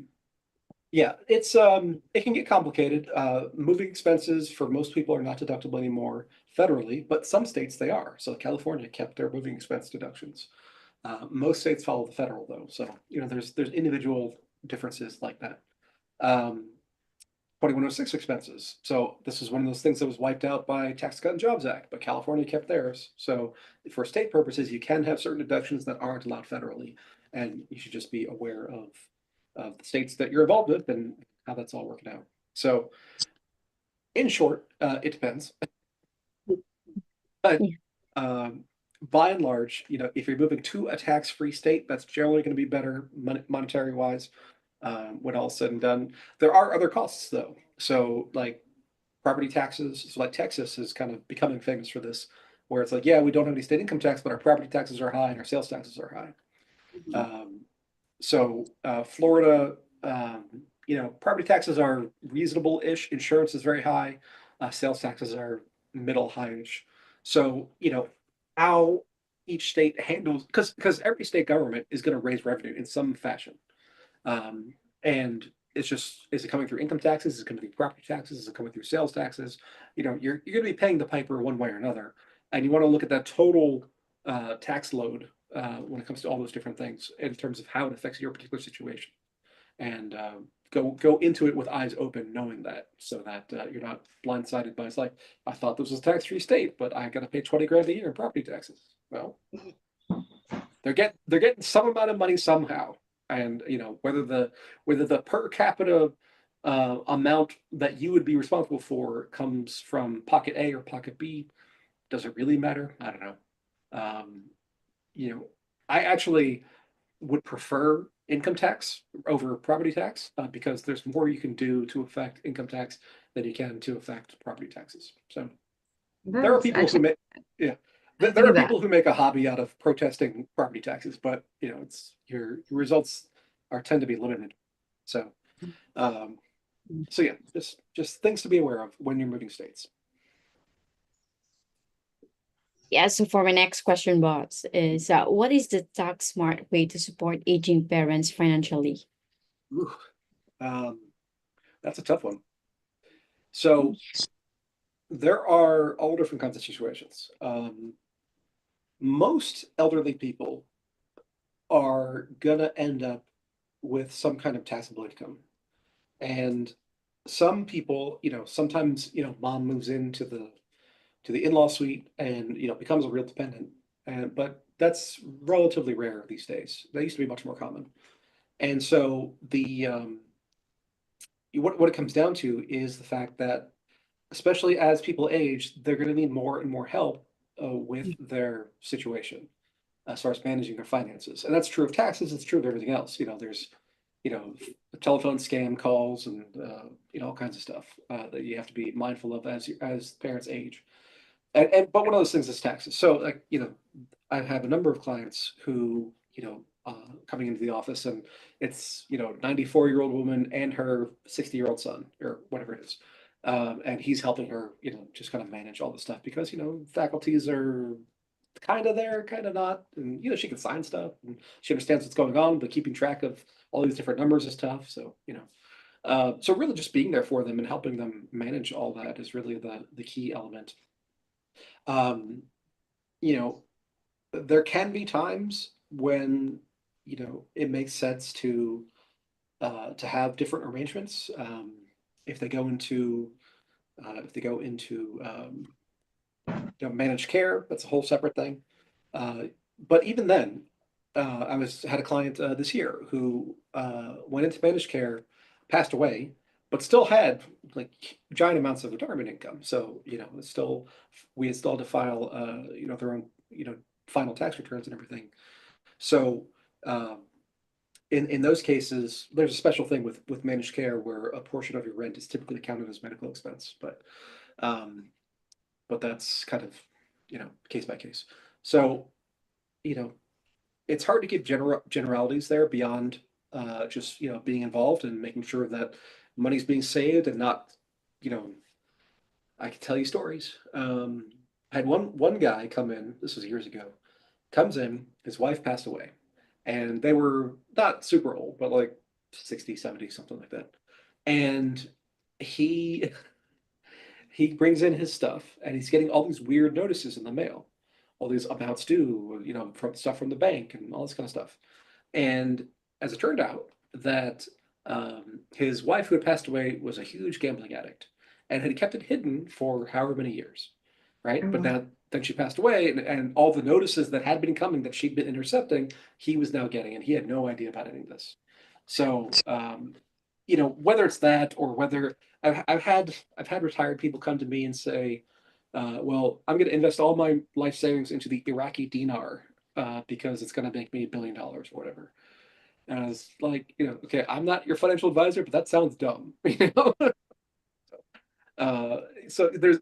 yeah, it can get complicated. Moving expenses for most people are not deductible anymore federally, but some states they are. So California kept their moving expense deductions. Most states follow the federal though. So, there's individual differences like that. 2106 expenses. So this is one of those things that was wiped out by Tax Cut and Jobs Act, but California kept theirs. So for state purposes, you can have certain deductions that aren't allowed federally, and you should just be aware of the states that you're involved with and how that's all working out. So in short, it depends. But by and large, if you're moving to a tax-free state, that's generally going to be better monetary wise when all said and done. There are other costs though. So like property taxes, so like Texas is kind of becoming famous for this, where it's like, yeah, we don't have any state income tax, but our property taxes are high and our sales taxes are high. So Florida property taxes are reasonable-ish. Insurance is very high. Sales taxes are middle high-ish. So, how each state handles, because every state government is going to raise revenue in some fashion. And it's just, is it coming through income taxes? Is it coming through property taxes? Is it coming through sales taxes? You're going to be paying the piper one way or another. And you want to look at that total tax load when it comes to all those different things in terms of how it affects your particular situation. And go into it with eyes open, knowing that, so that you're not blindsided by, it's like, I thought this was a tax-free state, but I got to pay 20 grand a year in property taxes. Well, they're getting some amount of money somehow, and whether the per capita amount that you would be responsible for comes from pocket A or pocket B, does it really matter? I don't know. I actually would prefer income tax over property tax because there's more you can do to affect income tax than you can to affect property taxes. So there are That's people who actually, make, yeah, I didn't there think are of that. people who make a hobby out of protesting property taxes, but it's your results tend to be limited. So, um, so yeah, just things to be aware of when you're moving states. Yeah, so for my next question, boss, is what is the tax smart way to support aging parents financially? Ooh, um, that's a tough one. So there are all different kinds of situations. Most elderly people are gonna end up with some kind of taxable income. And some people, sometimes, mom moves into the in-law suite and, becomes a real dependent. But that's relatively rare these days. That used to be much more common. And so what it comes down to is the fact that, especially as people age, they're going to need more and more help with their situation as far as managing their finances. And that's true of taxes. It's true of everything else. There's, telephone scam calls and, all kinds of stuff that you have to be mindful of as parents age. But one of those things is taxes. So, like, I have a number of clients who, coming into the office, and it's, 94-year-old woman and her 60-year-old son, or whatever it is. And he's helping her, just kind of manage all the stuff because, faculties are kind of there, kind of not. And, she can sign stuff and she understands what's going on, but keeping track of all these different numbers is tough. So, so really just being there for them and helping them manage all that is really the key element. Um, you know, there can be times when, it makes sense to have different arrangements. If they go into managed care, that's a whole separate thing. But even then, I had a client this year who went into managed care, passed away, but still had like giant amounts of retirement income. So it's still, we had still had to file their own final tax returns and everything. So in those cases, there's a special thing with managed care where a portion of your rent is typically counted as medical expense, um, but that's kind of case by case. So you know it's hard to give generalities there beyond just being involved and making sure that money's being saved and not you know I can tell you stories. I had one guy come in, this was years ago, comes in, his wife passed away, and they were not super old, but like 60, 70, something like that. And he he brings in his stuff and he's getting all these weird notices in the mail, all these amounts due, from stuff from the bank and all this kind of stuff. And as it turned out, that his wife, who had passed away, was a huge gambling addict and had kept it hidden for however many years, right? But Oh, now then she passed away, and all the notices that had been coming that she'd been intercepting, he was now getting, and he had no idea about any of this. So, whether it's that or whether I've had retired people come to me and say, well, I'm going to invest all my life savings into the Iraqi dinar because it's going to make me $1 billion or whatever. And I was like, okay, I'm not your financial advisor, but that sounds dumb. Uh, so there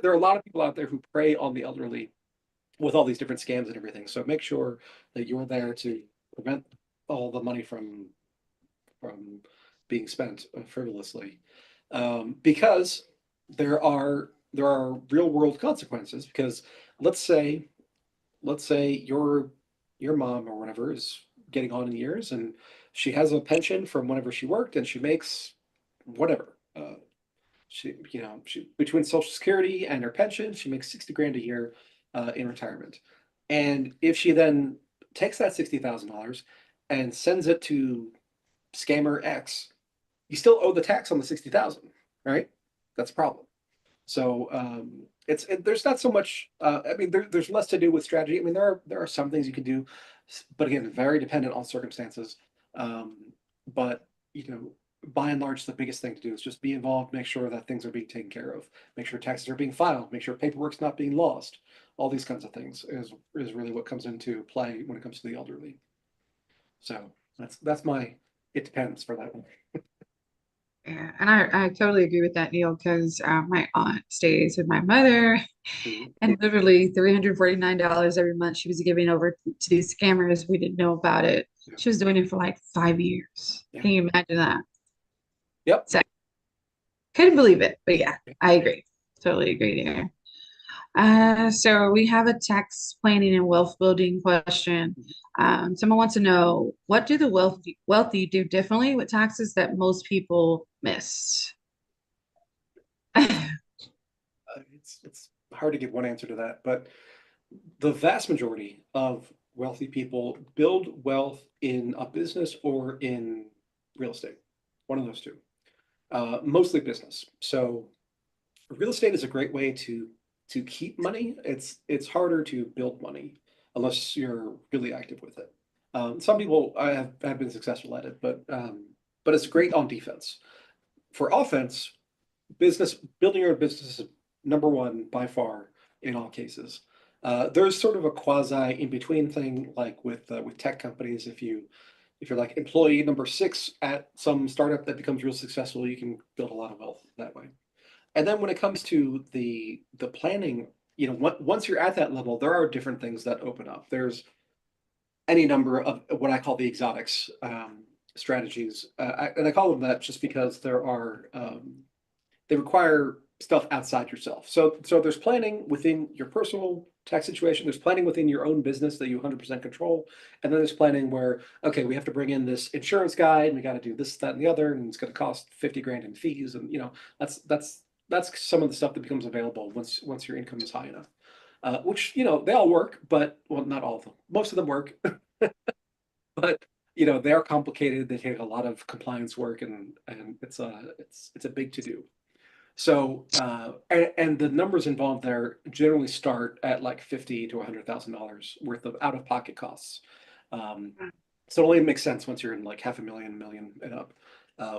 are a lot of people out there who prey on the elderly with all these different scams and everything. So make sure that you're there to prevent all the money from being spent frivolously, because there are real world consequences. Because let's say your mom or whatever is getting on in years, and she has a pension from whenever she worked, and she makes whatever. She between Social Security and her pension, she makes 60 grand a year in retirement. And if she then takes that $60,000 and sends it to scammer X, you still owe the tax on the 60,000, right? That's a problem. So there's not so much. I mean, there's less to do with strategy. I mean, there are some things you can do, but again, very dependent on circumstances. But by and large, the biggest thing to do is just be involved, make sure that things are being taken care of, make sure taxes are being filed, make sure paperwork's not being lost. All these kinds of things is really what comes into play when it comes to the elderly. So that's my it depends for that one. Yeah, and I totally agree with that, Neil, because my aunt stays with my mother, Mhm. and literally $349 every month she was giving over to these scammers. We didn't know about it. Yeah. She was doing it for like 5 years. Yeah. Can you imagine that? Yep. So couldn't believe it, but yeah, I agree. Totally agree there. So we have a tax planning and wealth building question. Someone wants to know, what do the wealthy do differently with taxes that most people miss? It's hard to give one answer to that, but the vast majority of wealthy people build wealth in a business or in real estate, one of those two. Mostly business. So real estate is a great way to keep money. It's harder to build money unless you're really active with it. Some people have been successful at it, but it's great on defense. For offense, building your own business is number one by far in all cases. There's sort of a quasi in between thing, like with tech companies. If you're like employee number 6 at some startup that becomes real successful, you can build a lot of wealth that way. And then when it comes to the planning, once you're at that level, there are different things that open up. There's any number of what I call the exotics strategies, and I call them that just because they require stuff outside yourself. So there's planning within your personal tax situation. There's planning within your own business that you 100% control. And then there's planning where, okay, we have to bring in this insurance guy and we got to do this, that, and the other, and it's going to cost 50 grand in fees. And that's some of the stuff that becomes available once your income is high enough. Which, they all work, but well, not all of them. Most of them work, but they are complicated. They take a lot of compliance work, and it's a big to do. So, and the numbers involved there generally start at like $50,000 to $100,000 worth of out-of-pocket costs. So it only makes sense once you're in like half a million and up,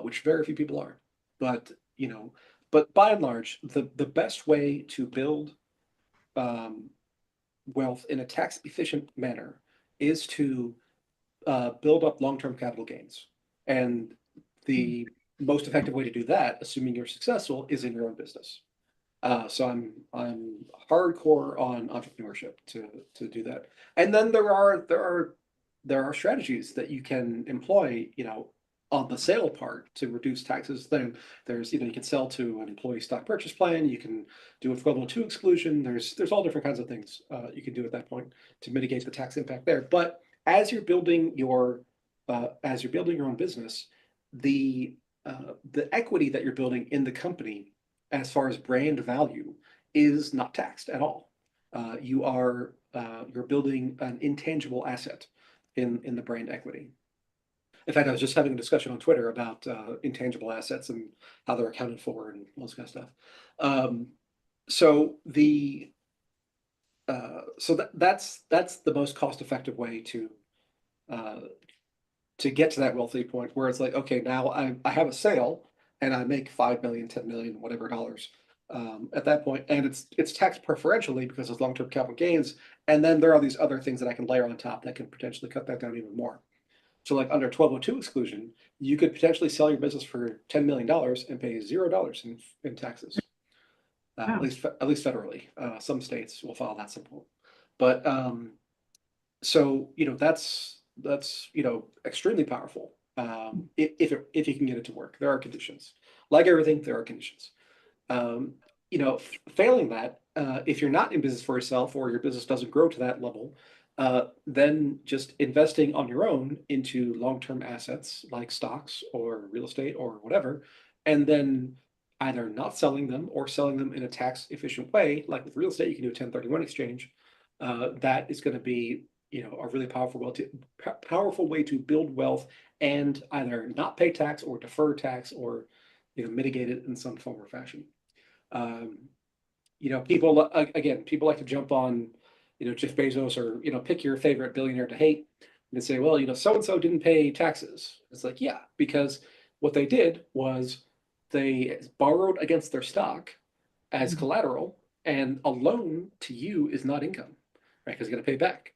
which very few people are. But but by and large, the best way to build wealth in a tax efficient manner is to build up long-term capital gains. And the most effective way to do that, assuming you're successful, is in your own business. So I'm hardcore on entrepreneurship to do that. And then there are strategies that you can employ, on the sale part to reduce taxes. Then there's, you can sell to an employee stock purchase plan. You can do a 1202 exclusion. There's all different kinds of things you can do at that point to mitigate the tax impact there. But as you're building your own business, the equity that you're building in the company, as far as brand value, is not taxed at all. You're building an intangible asset in the brand equity. In fact, I was just having a discussion on Twitter about intangible assets and how they're accounted for and all this kind of stuff. So that's the most cost-effective way to get to that wealthy point where it's like, okay, now I have a sale and I make 5 million, 10 million, whatever dollars at that point, and it's taxed preferentially because it's long-term capital gains, and then there are these other things that I can layer on top that can potentially cut that down even more. So like under 1202 exclusion, you could potentially sell your business for $10 million and pay $0 in taxes. At least federally. Some states will file that simple. But so that's extremely powerful. if you can get it to work. There are conditions. Like everything, there are conditions. You know, failing that, if you're not in business for yourself or your business doesn't grow to that level, then just investing on your own into long-term assets like stocks or real estate or whatever, and then either not selling them or selling them in a tax efficient way, like with real estate, you can do a 1031 exchange. That is going to be, you know, a really powerful way to build wealth and either not pay tax or defer tax or, you know, mitigate it in some form or fashion. You know, people again, people like to jump on, you know, Jeff Bezos or, you know, pick your favorite billionaire to hate and say, well, you know, so and so didn't pay taxes. It's like, yeah, because what they did was they borrowed against their stock as collateral, and a loan to you is not income, right? Because you got to pay back.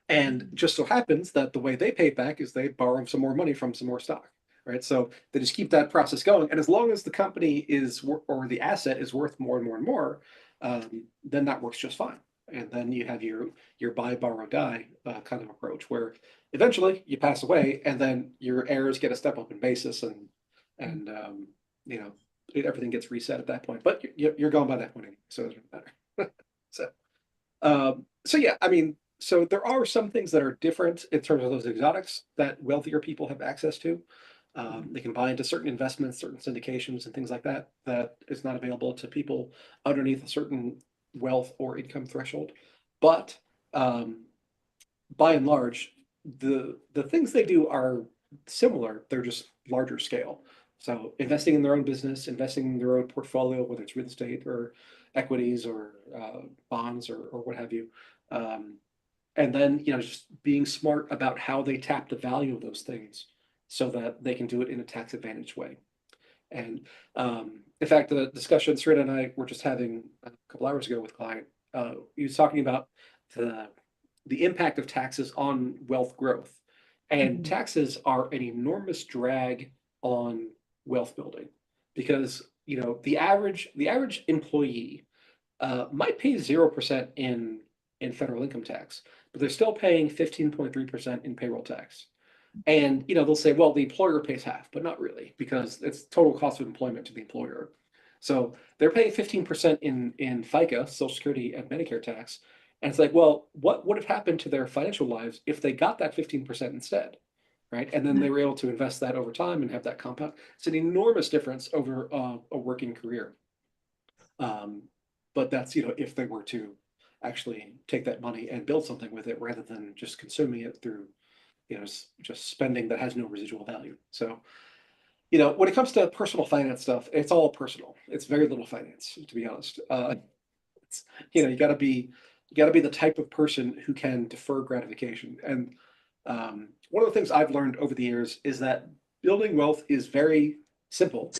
And just so happens that the way they pay back is they borrow some more money from some more stock, right? So they just keep that process going. And as long as the company is, or the asset is worth more and more and more, then that works just fine. And then you have your buy, borrow, die kind of approach, where eventually you pass away, and then your heirs get a step up in basis, and you know, everything gets reset at that point. But you're gone by that point anyway, so it doesn't matter. So yeah, I mean, so there are some things that are different in terms of those exotics that wealthier people have access to. They can buy into certain investments, certain syndications, and things like that, that is not available to people underneath a certain wealth or income threshold. But by and large, the things they do are similar. They're just larger scale. So investing in their own business, investing in their own portfolio, whether it's real estate or equities or bonds or what have you. And then, you know, just being smart about how they tap the value of those things so that they can do it in a tax advantage way. And in fact, the discussion Sarita and I were just having a couple hours ago with a client, he was talking about the impact of taxes on wealth growth. And taxes are an enormous drag on wealth building because, you know, the average employee might pay 0% in federal income tax, but they're still paying 15.3% in payroll tax. And, you know, they'll say, well, the employer pays half, but not really, because it's total cost of employment to the employer. So they're paying 15% in FICA, Social Security, and Medicare tax. And it's like, well, what would have happened to their financial lives if they got that 15% instead? Right. And then they were able to invest that over time and have that compound. It's an enormous difference over a working career. But that's, you know, if they were to actually take that money and build something with it rather than just consuming it through, you know, just spending that has no residual value. So, you know, when it comes to personal finance stuff, it's all personal. It's very little finance, to be honest. It's, you know, you got to be the type of person who can defer gratification. And one of the things I've learned over the years is that building wealth is very simple.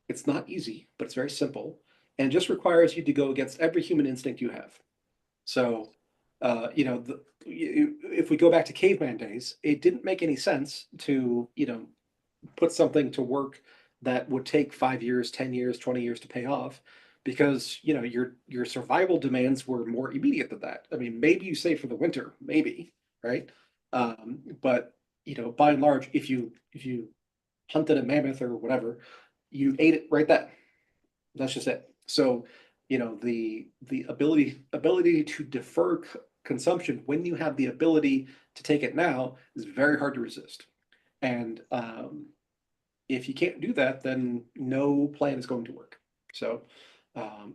It's not easy, but it's very simple, and just requires you to go against every human instinct you have. So, you know, if we go back to caveman days, it didn't make any sense to, you know, put something to work that would take 5 years, 10 years, 20 years to pay off, because, you know, your survival demands were more immediate than that. I mean, maybe you save for the winter, maybe, right? But, you know, by and large, if you hunted a mammoth or whatever, you ate it right then. That's just it. So, you know, the ability to defer consumption when you have the ability to take it now is very hard to resist. And if you can't do that, then no plan is going to work. So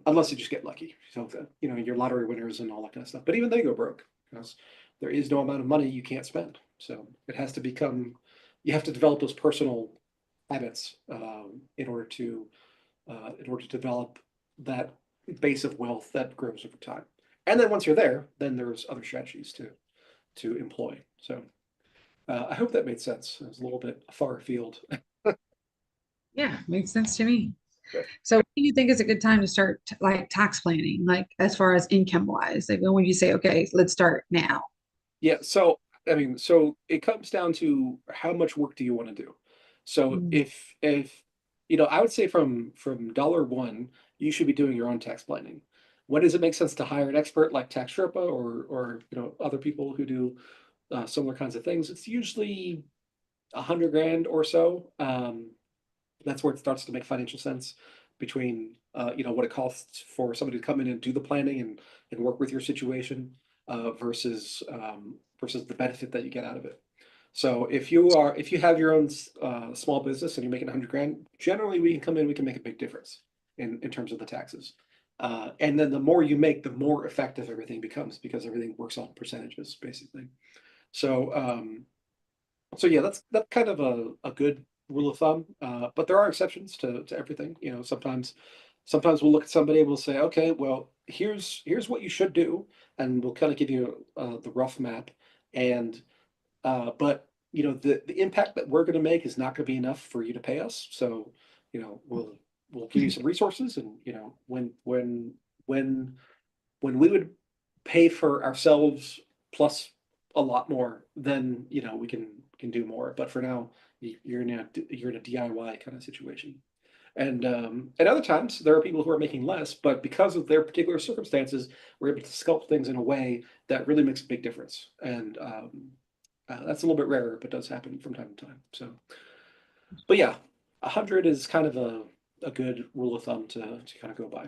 unless you just get lucky, so you know, your lottery winners and all that kind of stuff. But even they go broke because there is no amount of money you can't spend. So it has to become, you have to develop those personal habits in order to develop that base of wealth that grows over time. And then once you're there, then there's other strategies to employ. So I hope that made sense. It was a little bit far afield. Yeah, makes sense to me. Good. So, what do you think is a good time to start like tax planning, like as far as income wise? Like when would you say, okay, let's start now? Yeah, so I mean, so it comes down to how much work do you want to do? So Mm. if you know, I would say from dollar one, you should be doing your own tax planning. When does it make sense to hire an expert like Tax Sherpa or you know, other people who do similar kinds of things? It's usually 100 grand or so. That's where it starts to make financial sense between, what it costs for somebody to come in and do the planning and work with your situation, versus the benefit that you get out of it. So if you have your own small business and you're making 100 grand, generally we can come in, we can make a big difference in terms of the taxes. And then the more you make, the more effective everything becomes because everything works on percentages basically. So yeah, that's kind of a good rule of thumb. But there are exceptions to everything. Sometimes we'll look at somebody and we'll say, okay, well, here's what you should do, and we'll kind of give you the rough map. And but the impact that we're going to make is not going to be enough for you to pay us. So we'll give you some resources, and when we would pay for ourselves plus a lot more, then we can do more. But for now, you're in a DIY kind of situation. And other times there are people who are making less, but because of their particular circumstances, we're able to sculpt things in a way that really makes a big difference. And that's a little bit rarer, but does happen from time to time. So, but yeah, 100 is kind of a good rule of thumb to kind of go by.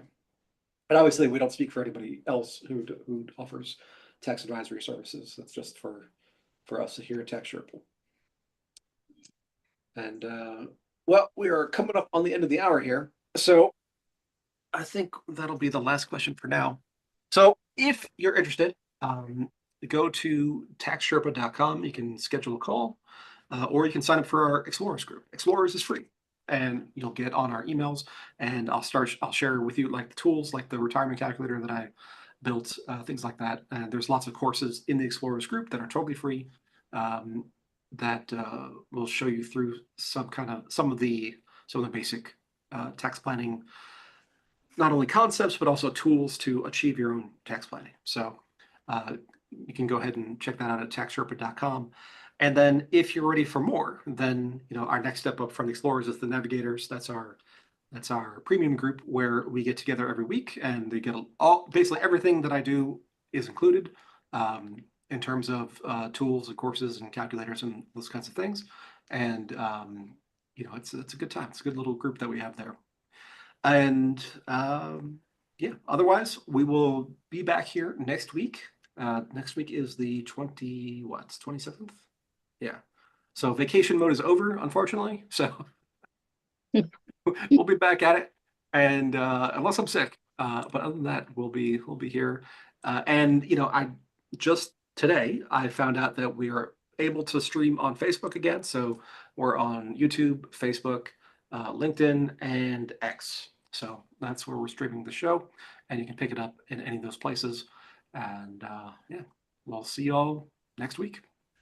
And obviously, we don't speak for anybody else who offers tax advisory services. That's just for us here at Tax Sherpa. And well, we are coming up on the end of the hour here, so I think that'll be the last question for now. So if you're interested, go to taxsherpa.com. You can schedule a call, or you can sign up for our Explorers group. Explorers is free, and you'll get on our emails, and I'll share with you like the tools, like the retirement calculator that I built, things like that. And there's lots of courses in the Explorers group that are totally free, that will show you through some of the basic tax planning, not only concepts but also tools to achieve your own tax planning. So you can go ahead and check that out at taxsherpa.com. And then if you're ready for more, then our next step up from the Explorers is the Navigators. That's our premium group where we get together every week, and they get basically everything that I do is included, in terms of tools and courses and calculators and those kinds of things. And it's a good time. It's a good little group that we have there. And yeah, otherwise we will be back here next week. Next week is the 27th. Yeah. So vacation mode is over, unfortunately. So we'll be back at it. And unless I'm sick. But other than that, we'll be here. And I just today I found out that we are able to stream on Facebook again. So we're on YouTube, Facebook, LinkedIn, and X. So that's where we're streaming the show, and you can pick it up in any of those places. And yeah, we'll see y'all next week.